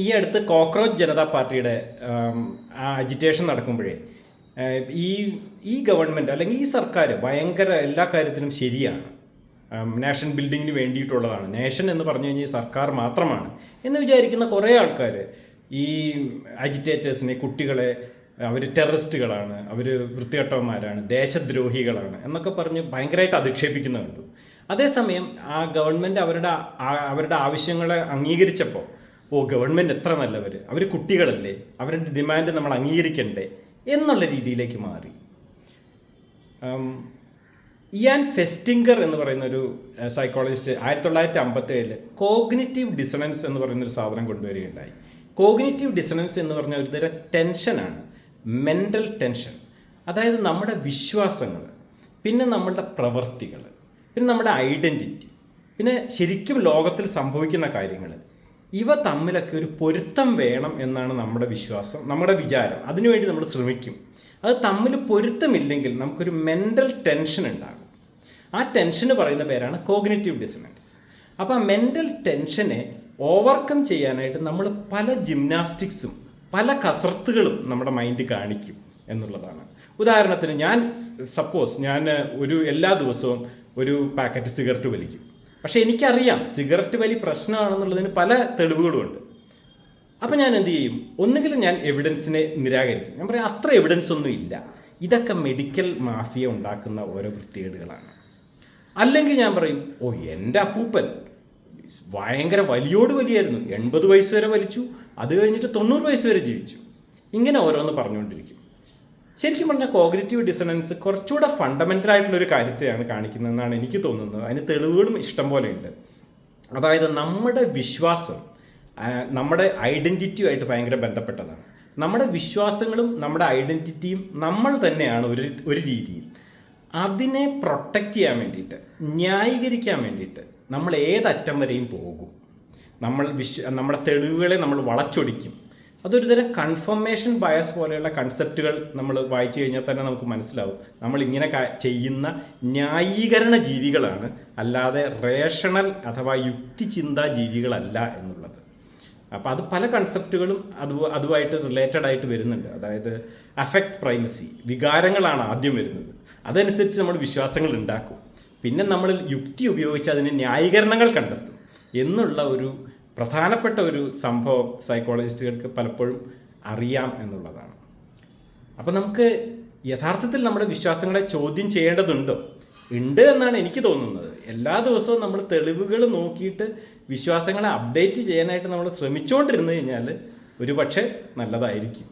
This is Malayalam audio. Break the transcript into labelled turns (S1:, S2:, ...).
S1: ഈ അടുത്ത് കോക്രോച്ച് ജനതാ പാർട്ടിയുടെ അജിറ്റേഷൻ നടക്കുമ്പോഴേ ഈ ഈ ഗവൺമെൻറ് അല്ലെങ്കിൽ ഈ സർക്കാർ ഭയങ്കര എല്ലാ കാര്യത്തിലും ശരിയാണ്, നാഷൻ ബിൽഡിങ്ങിന് വേണ്ടിയിട്ടുള്ളതാണ്, നേഷൻ എന്ന് പറഞ്ഞു കഴിഞ്ഞാൽ സർക്കാർ മാത്രമാണ് എന്ന് വിചാരിക്കുന്ന കുറേ ആൾക്കാർ ഈ അജിറ്റേറ്റേഴ്സിനെ, കുട്ടികളെ അവർ ടെററിസ്റ്റുകളാണ്, അവർ വൃത്തികെട്ടവന്മാരാണ്, ദേശദ്രോഹികളാണ് എന്നൊക്കെ പറഞ്ഞ് ഭയങ്കരമായിട്ട് അധിക്ഷേപിക്കുന്ന കണ്ടു. അതേസമയം ആ ഗവൺമെൻറ് അവരുടെ ആവശ്യങ്ങളെ അംഗീകരിച്ചപ്പോൾ ഗവൺമെൻറ് എത്ര നല്ലവർ, അവർ കുട്ടികളല്ലേ, അവരുടെ ഡിമാൻഡ് നമ്മൾ അംഗീകരിക്കണ്ടേ എന്നുള്ള രീതിയിലേക്ക് മാറി. ഇയാൻ ഫെസ്റ്റിംഗർ എന്ന് പറയുന്ന ഒരു സൈക്കോളജിസ്റ്റ് 1957 കോഗ്നിറ്റീവ് ഡിസണൻസ് എന്ന് പറയുന്നൊരു സാധനം കൊണ്ടുവരികയുണ്ടായി. കോഗ്നിറ്റീവ് ഡിസണൻസ് എന്ന് പറഞ്ഞ ഒരു തരം ടെൻഷനാണ്, മെൻ്റൽ ടെൻഷൻ. അതായത് നമ്മുടെ വിശ്വാസങ്ങൾ, പിന്നെ നമ്മളുടെ പ്രവൃത്തികൾ, പിന്നെ നമ്മുടെ ഐഡൻറ്റിറ്റി, പിന്നെ ശരിക്കും ലോകത്തിൽ സംഭവിക്കുന്ന കാര്യങ്ങൾ, ഇവ തമ്മിലൊക്കെ ഒരു പൊരുത്തം വേണം എന്നാണ് നമ്മുടെ വിശ്വാസം, നമ്മുടെ വിചാരം. അതിനുവേണ്ടി നമ്മൾ ശ്രമിക്കും. അത് തമ്മിൽ പൊരുത്തമില്ലെങ്കിൽ നമുക്കൊരു മെൻ്റൽ ടെൻഷൻ ഉണ്ടാകും. ആ ടെൻഷന് പറയുന്ന പേരാണ് കോഗ്നിറ്റീവ് ഡിസണൻസ്. അപ്പോൾ ആ മെൻ്റൽ ടെൻഷനെ ഓവർകം ചെയ്യാനായിട്ട് നമ്മൾ പല ജിംനാസ്റ്റിക്സും പല കസർത്തുകളും നമ്മുടെ മൈൻഡ് കാണിക്കും എന്നുള്ളതാണ്. ഉദാഹരണത്തിന് ഞാൻ എല്ലാ ദിവസവും ഒരു പാക്കറ്റ് സിഗരറ്റ് വലിക്കും. പക്ഷേ എനിക്കറിയാം സിഗരറ്റ് വലി പ്രശ്നമാണെന്നുള്ളതിന് പല തെളിവുകളുമുണ്ട്. അപ്പം ഞാൻ എന്ത് ചെയ്യും? ഒന്നുകിൽ ഞാൻ എവിഡൻസിനെ നിരാകരിക്കും. ഞാൻ പറയാം അത്ര എവിഡൻസ് ഒന്നും ഇല്ല, ഇതൊക്കെ മെഡിക്കൽ മാഫിയ ഉണ്ടാക്കുന്ന ഓരോ വൃത്തികേടുകളാണ്. അല്ലെങ്കിൽ ഞാൻ പറയും എൻ്റെ അപ്പൂപ്പൻ ഭയങ്കര വലിയായിരുന്നു, 80 വയസ്സ് വരെ വലിച്ചു, അത് കഴിഞ്ഞിട്ട് 90 വയസ്സ് വരെ ജീവിച്ചു. ഇങ്ങനെ ഓരോന്ന് പറഞ്ഞുകൊണ്ടിരിക്കും. ശരിക്കും പറഞ്ഞാൽ കോഗ്നിറ്റീവ് ഡിസണൻസ് കുറച്ചുകൂടെ ഫണ്ടമെൻ്റൽ ആയിട്ടുള്ളൊരു കാര്യത്തെയാണ് കാണിക്കുന്നതെന്നാണ് എനിക്ക് തോന്നുന്നത്. അതിന് തെളിവുകളും ഇഷ്ടം പോലെ ഉണ്ട്. അതായത് നമ്മുടെ വിശ്വാസം നമ്മുടെ ഐഡൻറ്റിറ്റിയുമായിട്ട് ഭയങ്കര ബന്ധപ്പെട്ടതാണ്. നമ്മുടെ വിശ്വാസങ്ങളും നമ്മുടെ ഐഡൻറ്റിറ്റിയും നമ്മൾ തന്നെയാണ് ഒരു രീതിയിൽ. അതിനെ പ്രൊട്ടക്റ്റ് ചെയ്യാൻ വേണ്ടിയിട്ട്, ന്യായീകരിക്കാൻ വേണ്ടിയിട്ട് നമ്മൾ ഏതറ്റം വരെയും പോകും. നമ്മുടെ തെളിവുകളെ നമ്മൾ വളച്ചൊടിക്കും. അതൊരു തരം കൺഫർമേഷൻ ബയസ് പോലെയുള്ള കൺസെപ്റ്റുകൾ നമ്മൾ വായിച്ചു കഴിഞ്ഞാൽ തന്നെ നമുക്ക് മനസ്സിലാവും നമ്മൾ ഇങ്ങനെ ചെയ്യുന്ന ന്യായീകരണ ജീവികളാണ്, അല്ലാതെ റേഷണൽ അഥവാ യുക്തിചിന്താ ജീവികളല്ല എന്നുള്ളത്. അപ്പോൾ അത് പല കൺസെപ്റ്റുകളും അതുമായിട്ട് റിലേറ്റഡ് ആയിട്ട് വരുന്നുണ്ട്. അതായത് അഫക്റ്റ് പ്രൈമസി, വികാരങ്ങളാണ് ആദ്യം വരുന്നത്, അതനുസരിച്ച് നമ്മൾ വിശ്വാസങ്ങൾ ഉണ്ടാക്കും, പിന്നെ നമ്മൾ യുക്തി ഉപയോഗിച്ച് അതിന് ന്യായീകരണങ്ങൾ കണ്ടെത്തും എന്നുള്ള ഒരു പ്രധാനപ്പെട്ട ഒരു സംഭവം സൈക്കോളജിസ്റ്റുകൾക്ക് പലപ്പോഴും അറിയാം എന്നുള്ളതാണ്. അപ്പോൾ നമുക്ക് യഥാർത്ഥത്തിൽ നമ്മുടെ വിശ്വാസങ്ങളെ ചോദ്യം ചെയ്യേണ്ടതുണ്ടോ? ഉണ്ട് എന്നാണ് എനിക്ക് തോന്നുന്നത്. എല്ലാ ദിവസവും നമ്മൾ തെളിവുകൾ നോക്കിയിട്ട് വിശ്വാസങ്ങളെ അപ്ഡേറ്റ് ചെയ്യാനായിട്ട് നമ്മൾ ശ്രമിച്ചുകൊണ്ടിരുന്നു കഴിഞ്ഞാൽ ഒരു പക്ഷേ നല്ലതായിരിക്കും.